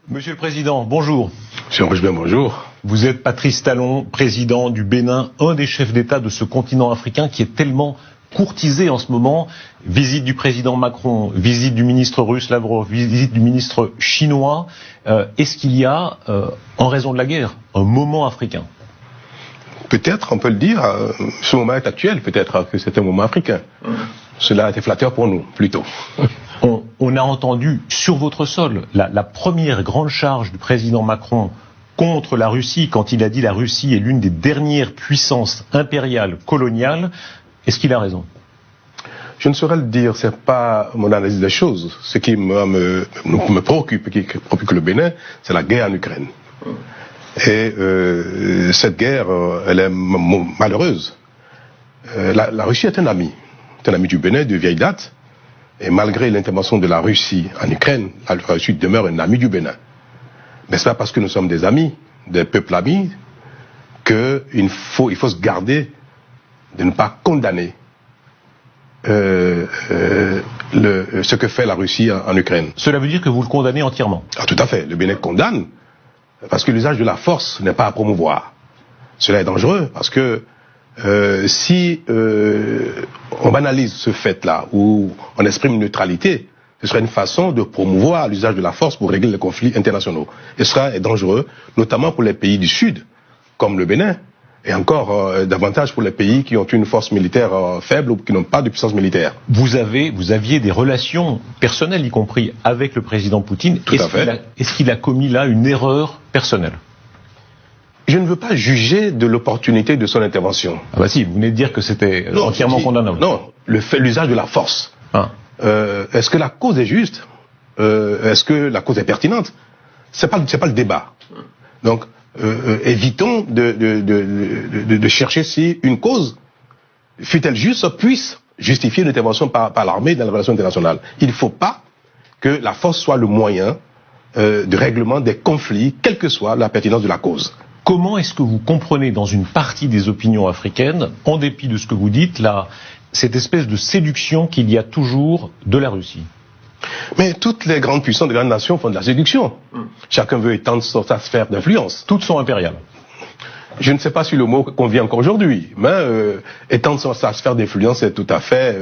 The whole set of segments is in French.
Monsieur le Président, bonjour. Monsieur Rochebert, bonjour. Vous êtes Patrice Talon, président du Bénin, un des chefs d'État de ce continent africain qui est tellement courtisé en ce moment. Visite du président Macron, visite du ministre russe Lavrov, visite du ministre chinois. Est-ce qu'il y a, en raison de la guerre, un moment africain ? Peut-être, on peut le dire, ce moment est actuel, peut-être que c'est un moment africain. Cela a été flatteur pour nous, plutôt. On a entendu sur votre sol la première grande charge du président Macron contre la Russie, quand il a dit la Russie est l'une des dernières puissances impériales coloniales. Est-ce qu'il a raison ? Je ne saurais le dire, c'est pas mon analyse des choses. Ce qui me préoccupe, qui préoccupe le Bénin, c'est la guerre en Ukraine. Et cette guerre, elle est malheureuse. La Russie est un ami du Bénin de vieille date. Et malgré l'intervention de la Russie en Ukraine, la Russie demeure un ami du Bénin. Mais c'est pas parce que nous sommes des amis, des peuples amis, qu'il faut se garder de ne pas condamner ce que fait la Russie en Ukraine. Cela veut dire que vous le condamnez entièrement ? Ah, tout à fait. Le Bénin condamne, parce que l'usage de la force n'est pas à promouvoir. Cela est dangereux, parce que si on banalise ce fait-là, où on exprime une neutralité, ce serait une façon de promouvoir l'usage de la force pour régler les conflits internationaux. Et ce serait dangereux, notamment pour les pays du Sud, comme le Bénin, et encore davantage pour les pays qui ont une force militaire faible ou qui n'ont pas de puissance militaire. Vous aviez des relations personnelles, y compris avec le président Poutine. Tout à fait. Est-ce qu'il a commis là une erreur personnelle ? Je ne veux pas juger de l'opportunité de son intervention. Ah bah si, vous venez de dire que c'était entièrement condamnable. Non, l'usage de la force. Ah. Est-ce que la cause est juste ? Est-ce que la cause est pertinente ? C'est pas le débat. Donc, évitons de chercher si une cause, fût-elle juste, puisse justifier une intervention par l'armée dans la relation internationale. Il ne faut pas que la force soit le moyen de règlement des conflits, quelle que soit la pertinence de la cause. Comment est-ce que vous comprenez dans une partie des opinions africaines, en dépit de ce que vous dites, cette espèce de séduction qu'il y a toujours de la Russie ? Mais toutes les grandes puissances, les grandes nations font de la séduction. Chacun veut étendre sa sphère d'influence. Toutes sont impériales. Je ne sais pas si le mot convient encore aujourd'hui, mais étendre sa sphère d'influence est tout à fait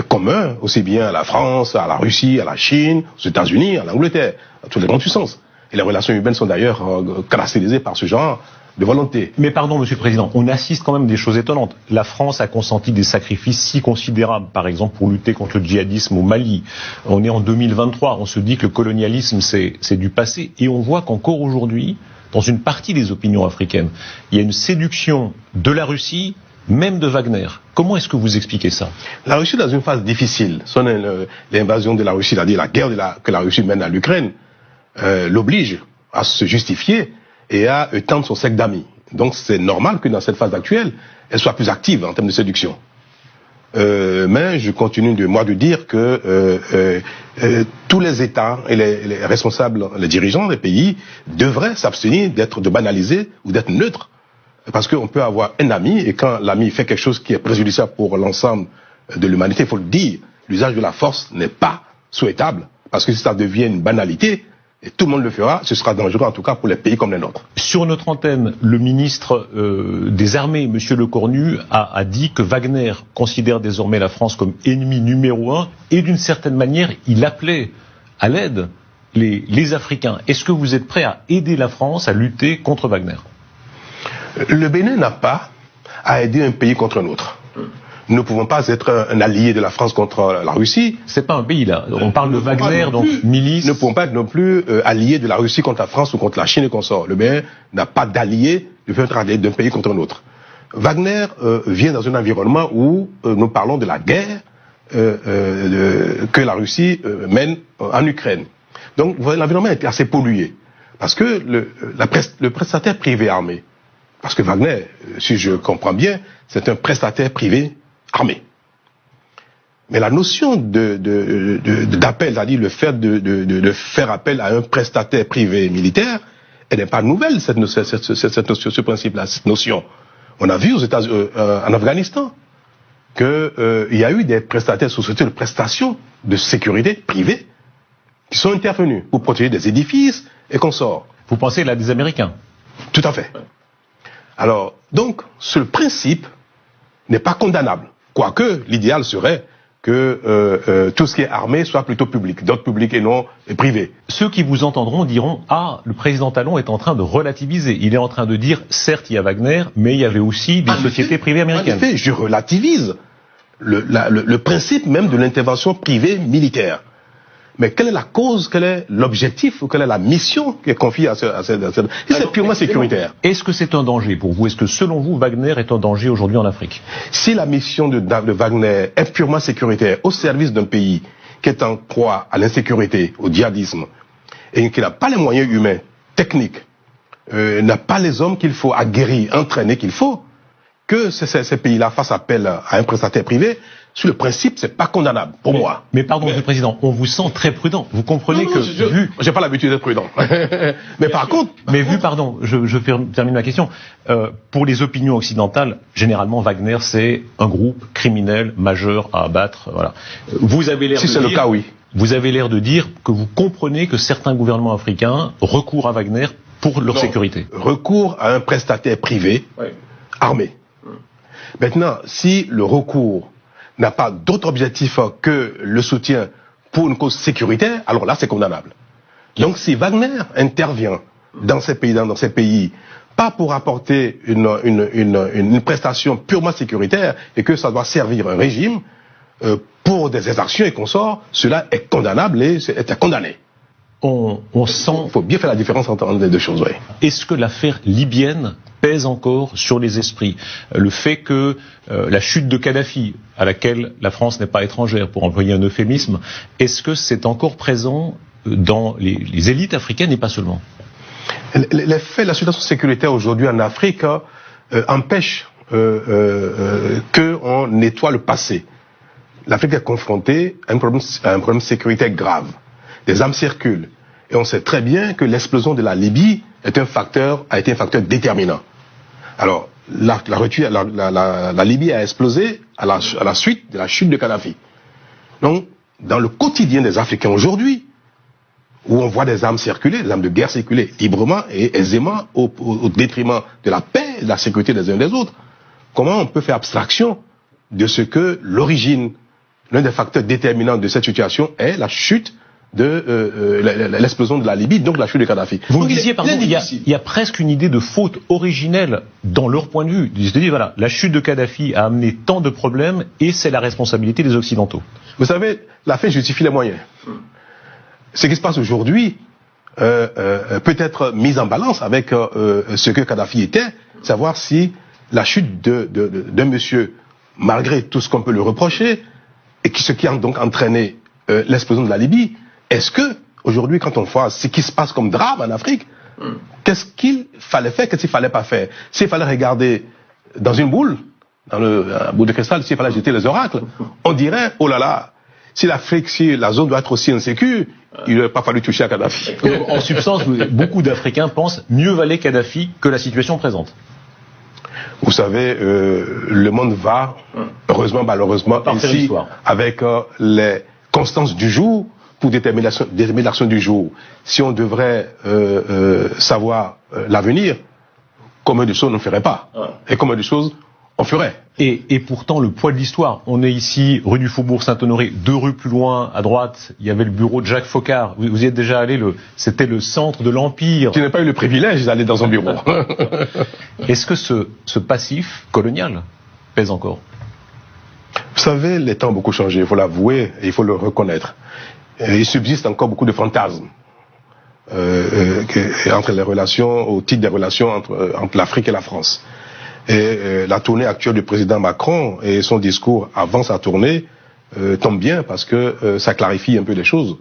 commun, aussi bien à la France, à la Russie, à la Chine, aux États-Unis, à l'Angleterre, à toutes les grandes puissances. Et les relations humaines sont d'ailleurs caractérisées par ce genre de volonté. Mais pardon, Monsieur le Président, on assiste quand même à des choses étonnantes. La France a consenti des sacrifices si considérables, par exemple pour lutter contre le djihadisme au Mali. On est en 2023, on se dit que le colonialisme c'est du passé, et on voit qu'encore aujourd'hui, dans une partie des opinions africaines, il y a une séduction de la Russie, même de Wagner. Comment est-ce que vous expliquez ça ? La Russie est dans une phase difficile. L'invasion de la Russie, c'est-à-dire la guerre que la Russie mène à l'Ukraine, l'oblige à se justifier et à étendre son cercle d'amis. Donc c'est normal que dans cette phase actuelle, elle soit plus active en termes de séduction. Mais je continue de dire que tous les États et les responsables, les dirigeants des pays devraient s'abstenir de banaliser ou d'être neutres. Parce qu'on peut avoir un ami, et quand l'ami fait quelque chose qui est préjudiciable pour l'ensemble de l'humanité, il faut le dire, l'usage de la force n'est pas souhaitable. Parce que si ça devient une banalité, et tout le monde le fera, ce sera dangereux en tout cas pour les pays comme les nôtres. Sur notre antenne, le ministre des Armées, M. Lecornu, a dit que Wagner considère désormais la France comme ennemi numéro 1, et d'une certaine manière, il appelait à l'aide les Africains. Est-ce que vous êtes prêt à aider la France à lutter contre Wagner ? Le Bénin n'a pas à aider un pays contre un autre. Nous ne pouvons pas être un allié de la France contre la Russie. C'est pas un pays là. On parle de Wagner, donc milice. Nous ne pouvons pas être non plus alliés de la Russie contre la France ou contre la Chine et consorts. Le Bénin n'a pas d'allié, ne peut être allié d'un pays contre un autre. Wagner vient dans un environnement où nous parlons de la guerre que la Russie mène en Ukraine. Donc l'environnement est assez pollué. Parce que le prestataire privé armé, parce que Wagner, si je comprends bien, c'est un prestataire privé armé. Mais la notion d'appel, c'est-à-dire le fait de faire appel à un prestataire privé militaire, elle n'est pas nouvelle, cette notion, ce principe-là, cette notion. On a vu en Afghanistan. qu'il y a eu des prestataires, sociétés de prestations de sécurité privées qui sont intervenus pour protéger des édifices et consorts. Vous pensez là des Américains? Tout à fait. Alors, donc, ce principe n'est pas condamnable. Quoique, l'idéal serait que tout ce qui est armé soit plutôt public, d'ordre public et non privé. Ceux qui vous entendront diront « Ah, le président Talon est en train de relativiser. Il est en train de dire, certes, il y a Wagner, mais il y avait aussi des sociétés privées américaines. » En effet, je relativise le principe même de l'intervention privée militaire. Mais quelle est la cause, quel est l'objectif, ou quelle est la mission qui est confiée à cette... C'est purement sécuritaire. Est-ce que c'est un danger pour vous? Est-ce que selon vous, Wagner est un danger aujourd'hui en Afrique? Si la mission de Wagner est purement sécuritaire, au service d'un pays qui est en proie à l'insécurité, au djihadisme, et qui n'a pas les moyens humains, techniques, n'a pas les hommes qu'il faut aguerris, entraînés qu'il faut, que ces pays-là fassent appel à un prestataire privé, sur le principe, c'est pas condamnable, pour moi. Mais pardon, Monsieur le Président, on vous sent très prudent. Vous comprenez j'ai pas l'habitude d'être prudent. Mais par contre... je termine ma question. Pour les opinions occidentales, généralement, Wagner, c'est un groupe criminel majeur à abattre, voilà. Vous avez l'air si c'est le cas, oui. Vous avez l'air de dire que vous comprenez que certains gouvernements africains recourent à Wagner pour leur sécurité. Recours à un prestataire privé, armé. Maintenant, si le recours n'a pas d'autre objectif que le soutien pour une cause sécuritaire, alors là, c'est condamnable. Donc, si Wagner intervient dans ces pays, pas pour apporter une prestation purement sécuritaire et que ça doit servir un régime pour des exactions et consorts, cela est condamnable et est condamné. On sent... Il faut bien faire la différence entre les deux choses, oui. Est-ce que l'affaire libyenne pèse encore sur les esprits? Le fait que la chute de Kadhafi, à laquelle la France n'est pas étrangère, pour employer un euphémisme, est-ce que c'est encore présent dans les élites africaines et pas seulement? Les faits, la situation sécuritaire aujourd'hui en Afrique empêche qu'on nettoie le passé. L'Afrique est confrontée à un problème sécuritaire grave. Des armes circulent. Et on sait très bien que l'explosion de la Libye a été un facteur déterminant. Alors, la Libye a explosé à la suite de la chute de Kadhafi. Donc, dans le quotidien des Africains aujourd'hui, où on voit des armes circuler, des armes de guerre circuler librement et aisément au détriment de la paix et de la sécurité des uns des autres, comment on peut faire abstraction de ce que l'origine, l'un des facteurs déterminants de cette situation est la chute de l'explosion de la Libye, donc la chute de Kadhafi. Vous me disiez, pardon, il y a presque une idée de faute originelle dans leur point de vue. C'est-à-dire, voilà, la chute de Kadhafi a amené tant de problèmes et c'est la responsabilité des Occidentaux. Vous savez, la fin justifie les moyens. Ce qui se passe aujourd'hui peut être mis en balance avec ce que Kadhafi était, savoir si la chute d'un monsieur, malgré tout ce qu'on peut le reprocher, et ce qui a donc entraîné l'explosion de la Libye, est-ce que, aujourd'hui, quand on voit ce qui se passe comme drame en Afrique, qu'est-ce qu'il fallait faire, qu'est-ce qu'il fallait pas faire? S'il fallait regarder dans une boule, dans la boule de cristal, s'il fallait jeter les oracles, on dirait, oh là là, si l'Afrique, si la zone doit être aussi insécure, il n'aurait pas fallu toucher à Kadhafi. En substance, beaucoup d'Africains pensent mieux valait Kadhafi que la situation présente. Vous savez, le monde va, heureusement, malheureusement, ainsi, avec les constances du jour pour déterminer l'action du jour. Si on devrait savoir l'avenir, combien de choses on ne ferait pas, et combien de choses on ferait. Et pourtant, le poids de l'histoire. On est ici, rue du Faubourg Saint-Honoré, 2 rues plus loin, à droite, il y avait le bureau de Jacques Foccart. Vous y êtes déjà allé, c'était le centre de l'Empire. Je n'ai pas eu le privilège d'aller dans son bureau. Est-ce que ce passif colonial pèse encore? Vous savez, les temps ont beaucoup changé, il faut l'avouer et il faut le reconnaître. Il subsiste encore beaucoup de fantasmes entre les relations, au titre des relations entre l'Afrique et la France. Et la tournée actuelle du président Macron et son discours avant sa tournée tombent bien parce que ça clarifie un peu les choses.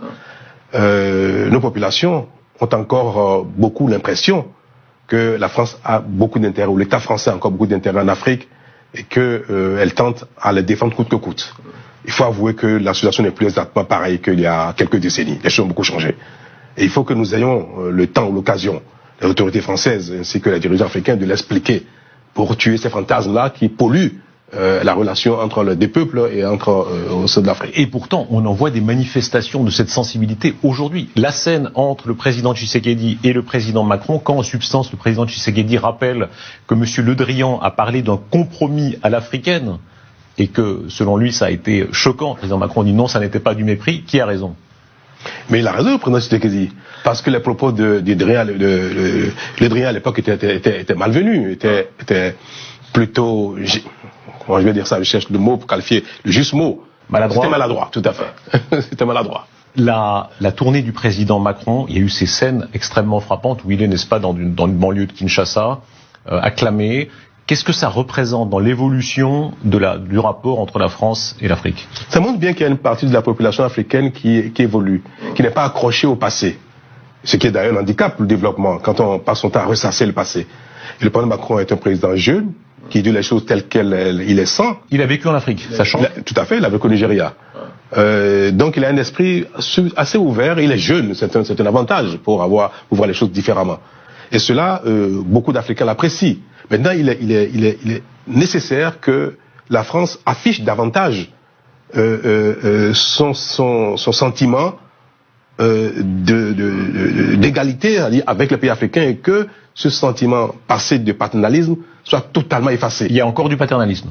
Nos populations ont encore beaucoup l'impression que la France a beaucoup d'intérêt, ou l'État français a encore beaucoup d'intérêt en Afrique, et qu'elle tente à les défendre coûte que coûte. Il faut avouer que la situation n'est plus exactement pareille qu'il y a quelques décennies. Les choses ont beaucoup changé. Et il faut que nous ayons le temps ou l'occasion, les autorités françaises ainsi que les dirigeants africains, de l'expliquer pour tuer ces fantasmes-là qui polluent la relation entre les deux peuples et au sein de l'Afrique. Et pourtant, on en voit des manifestations de cette sensibilité aujourd'hui. La scène entre le président Tshisekedi et le président Macron, quand en substance le président Tshisekedi rappelle que M. Le Drian a parlé d'un compromis à l'africaine, et que, selon lui, ça a été choquant. Le président Macron dit non, ça n'était pas du mépris. Qui a raison? Mais il a raison, le président Tshisekedi, parce que les propos de Drian, le Drian à l'époque étaient malvenus, étaient plutôt, comment je vais dire ça, je cherche le mot pour qualifier le juste mot. Maladroit. C'était maladroit, tout à fait. C'était maladroit. La tournée du président Macron, il y a eu ces scènes extrêmement frappantes où il est, n'est-ce pas, dans une banlieue de Kinshasa, acclamé. Qu'est-ce que ça représente dans l'évolution du rapport entre la France et l'Afrique? Ça montre bien qu'il y a une partie de la population africaine qui évolue, qui n'est pas accrochée au passé. Ce qui est d'ailleurs un handicap pour le développement, quand on passe son temps à ressasser le passé. Et le président Macron est un président jeune, qui dit les choses telles qu'il est sent. Il a vécu en Afrique, ça change. Tout à fait, il a vécu au Nigeria. Donc il a un esprit assez ouvert, il est jeune, c'est un avantage pour voir les choses différemment. Et cela, beaucoup d'Africains l'apprécient. Maintenant, il est nécessaire que la France affiche davantage son sentiment d'égalité avec les pays africains et que ce sentiment passé de paternalisme soit totalement effacé. Il y a encore du paternalisme.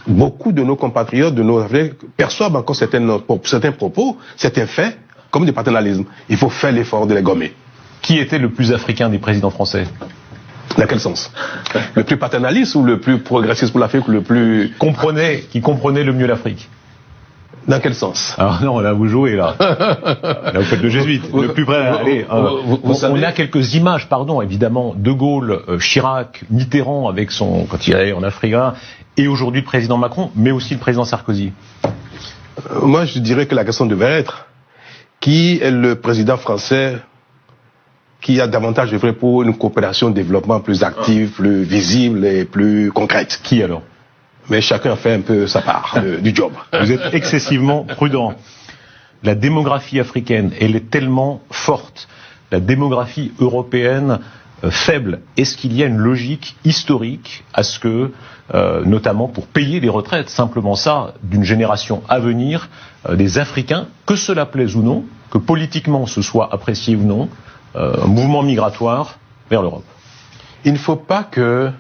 Beaucoup de nos compatriotes, de nos Africains, perçoivent encore certains propos, certains faits, comme du paternalisme. Il faut faire l'effort de les gommer. Qui était le plus africain des présidents français? Dans quel sens? Le plus paternaliste ou le plus progressiste pour l'Afrique ou le plus... Qui comprenait le mieux l'Afrique? Dans quel sens? Alors non, là vous jouez là. Là vous faites le jésuite. Le plus près. Allez, on a quelques images, pardon, évidemment, De Gaulle, Chirac, Mitterrand avec quand il allait en Afrique, et aujourd'hui le président Macron, mais aussi le président Sarkozy. Moi je dirais que la question devrait être qui est le président français qui a davantage œuvré pour une coopération de développement plus active, plus visible et plus concrète. Qui alors? Mais chacun fait un peu sa part du job. Vous êtes excessivement prudent. La démographie africaine, elle est tellement forte. La démographie européenne, faible. Est-ce qu'il y a une logique historique à ce que, notamment pour payer les retraites, simplement ça, d'une génération à venir, des Africains, que cela plaise ou non, que politiquement ce soit apprécié ou non, un mouvement migratoire vers l'Europe? Il ne faut pas que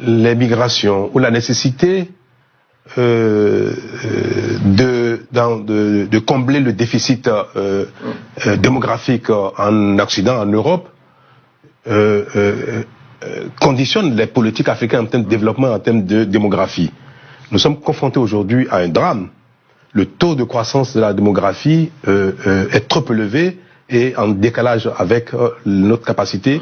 les migrations ou la nécessité de combler le déficit démographique en Occident, en Europe, conditionne les politiques africaines en termes de développement, en termes de démographie. Nous sommes confrontés aujourd'hui à un drame. Le taux de croissance de la démographie est trop élevé et en décalage avec notre capacité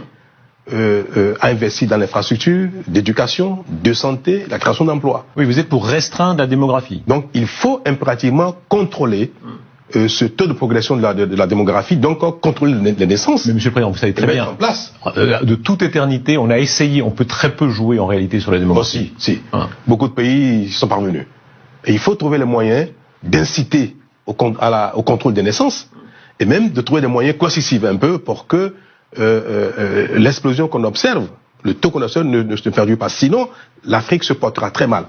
à investir dans l'infrastructure, d'éducation, de santé, la création d'emplois. Oui, vous êtes pour restreindre la démographie. Donc il faut impérativement contrôler ce taux de progression de la démographie, donc contrôler les naissances. Mais Monsieur le Président, vous savez très bien, en place. De toute éternité, on a essayé, on peut très peu jouer en réalité sur la démographie. Si. Beaucoup de pays y sont parvenus. Et il faut trouver les moyens d'inciter au contrôle des naissances, et même de trouver des moyens coercitifs un peu pour que l'explosion qu'on observe, le taux qu'on observe ne se perdure pas. Sinon, l'Afrique se portera très mal.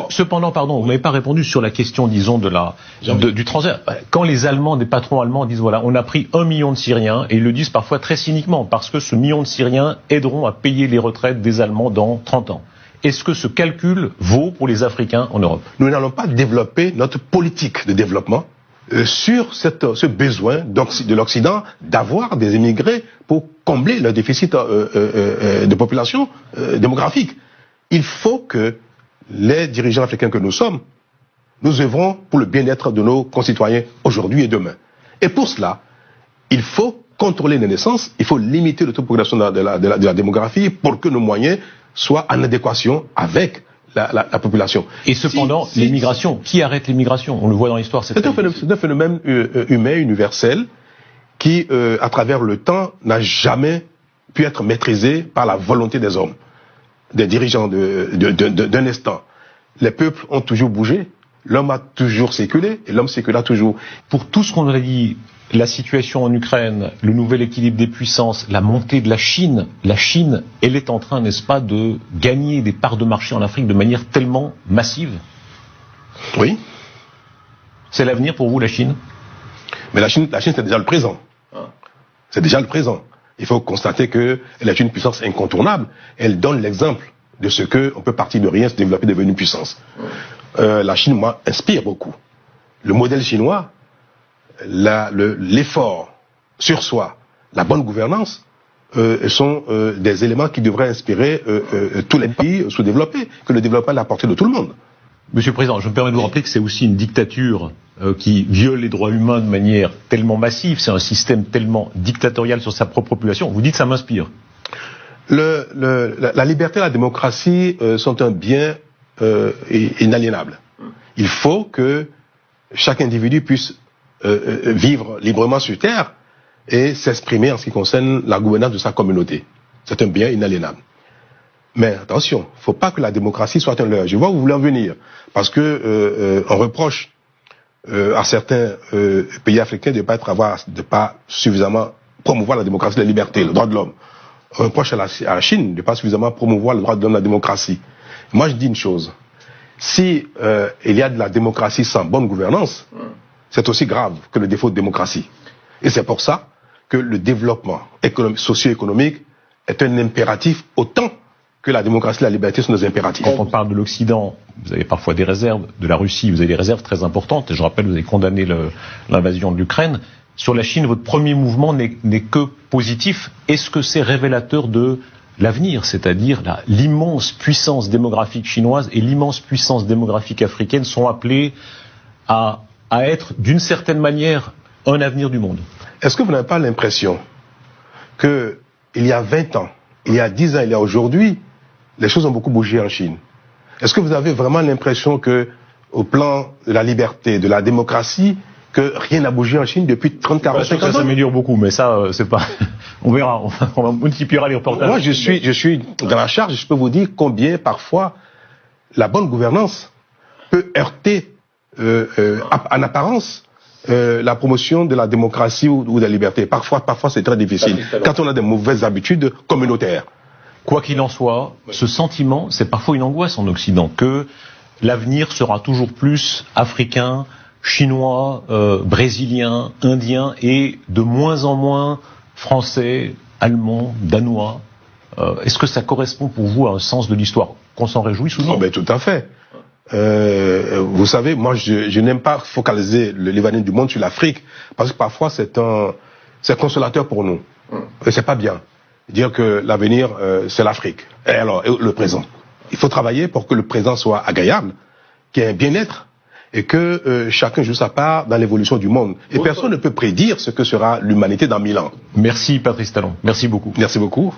Cependant, pardon, vous n'avez pas répondu sur la question, disons, du transfert. Quand les Allemands, des patrons allemands disent, voilà, on a pris 1 million de Syriens, et ils le disent parfois très cyniquement, parce que ce million de Syriens aideront à payer les retraites des Allemands dans 30 ans. Est-ce que ce calcul vaut pour les Africains en Europe? Nous n'allons pas développer notre politique de développement sur ce besoin de l'Occident d'avoir des immigrés pour combler le déficit de population démographique. Il faut que les dirigeants africains que nous sommes, nous œuvrons pour le bien-être de nos concitoyens aujourd'hui et demain. Et pour cela, il faut contrôler les naissances, il faut limiter le taux de progression de la démographie pour que nos moyens soient en adéquation avec la population. Et cependant, les migrations, qui arrête les migrations? On le voit dans l'histoire. C'est un phénomène humain, universel, qui, à travers le temps, n'a jamais pu être maîtrisé par la volonté des hommes, des dirigeants d'un instant. Les peuples ont toujours bougé. l'homme a toujours circulé et l'homme circula toujours. Pour tout ce qu'on a dit, la situation en Ukraine, le nouvel équilibre des puissances, la montée de la Chine, elle est en train, n'est-ce pas, de gagner des parts de marché en Afrique de manière tellement massive. Oui. C'est l'avenir pour vous, la Chine? Mais la Chine, c'est déjà le présent. C'est déjà le présent. Il faut constater qu'elle est une puissance incontournable. Elle donne l'exemple de ce qu'on peut partir de rien, se développer, devenir une puissance. La Chine, moi, inspire beaucoup. Le modèle chinois, l'effort sur soi, la bonne gouvernance, sont des éléments qui devraient inspirer tous les pays sous-développés, que le développement est à la portée de tout le monde. Monsieur le Président, je me permets de vous rappeler que c'est aussi une dictature qui viole les droits humains de manière tellement massive, c'est un système tellement dictatorial sur sa propre population. Vous dites ça m'inspire. La liberté et la démocratie sont un bien inaliénable. Il faut que chaque individu puisse vivre librement sur Terre et s'exprimer en ce qui concerne la gouvernance de sa communauté. C'est un bien inaliénable. Mais attention, il ne faut pas que la démocratie soit un leurre. Je vois où vous voulez en venir. Parce que on reproche à certains pays africains de ne pas suffisamment promouvoir la démocratie, la liberté, le droit de l'homme. On reproche à la Chine de ne pas suffisamment promouvoir le droit de l'homme, la démocratie. Moi, je dis une chose. Si il y a de la démocratie sans bonne gouvernance, c'est aussi grave que le défaut de démocratie. Et c'est pour ça que le développement socio-économique est un impératif autant que la démocratie et la liberté sont des impératifs. Quand on parle de l'Occident, vous avez parfois des réserves, de la Russie, vous avez des réserves très importantes. Et je rappelle, vous avez condamné l'invasion de l'Ukraine. Sur la Chine, votre premier mouvement n'est que positif. Est-ce que c'est révélateur de l'avenir, c'est-à-dire l'immense puissance démographique chinoise et l'immense puissance démographique africaine sont appelées à être, d'une certaine manière, un avenir du monde? Est-ce que vous n'avez pas l'impression qu'il y a 20 ans, il y a 10 ans, il y a aujourd'hui, les choses ont beaucoup bougé en Chine? Est-ce que vous avez vraiment l'impression que, au plan de la liberté, de la démocratie, que rien n'a bougé en Chine depuis 30, 40, 50 ans? Ça s'améliore beaucoup, mais ça, c'est pas... On verra, on multipliera les reportages. Moi, je suis dans la charge, je peux vous dire combien, parfois, la bonne gouvernance peut heurter, en apparence, la promotion de la démocratie ou de la liberté. Parfois, c'est très difficile, quand on a des mauvaises habitudes communautaires. Quoi qu'il en soit, ce sentiment, c'est parfois une angoisse en Occident, que l'avenir sera toujours plus africain, chinois, brésilien, indien, et de moins en moins français, allemand, danois. Est-ce que ça correspond pour vous à un sens de l'histoire qu'on s'en réjouisse ou non? Oh ben, tout à fait. Vous savez, moi je n'aime pas focaliser l'événement du monde sur l'Afrique, parce que parfois c'est consolateur pour nous. Et c'est pas bien. Dire que l'avenir c'est l'Afrique. Et alors, le présent. Il faut travailler pour que le présent soit agréable, qu'il y ait un bien-être, et que chacun joue sa part dans l'évolution du monde. Et personne ne peut prédire ce que sera l'humanité dans 1000 ans. Merci Patrice Talon. Merci beaucoup. Merci beaucoup.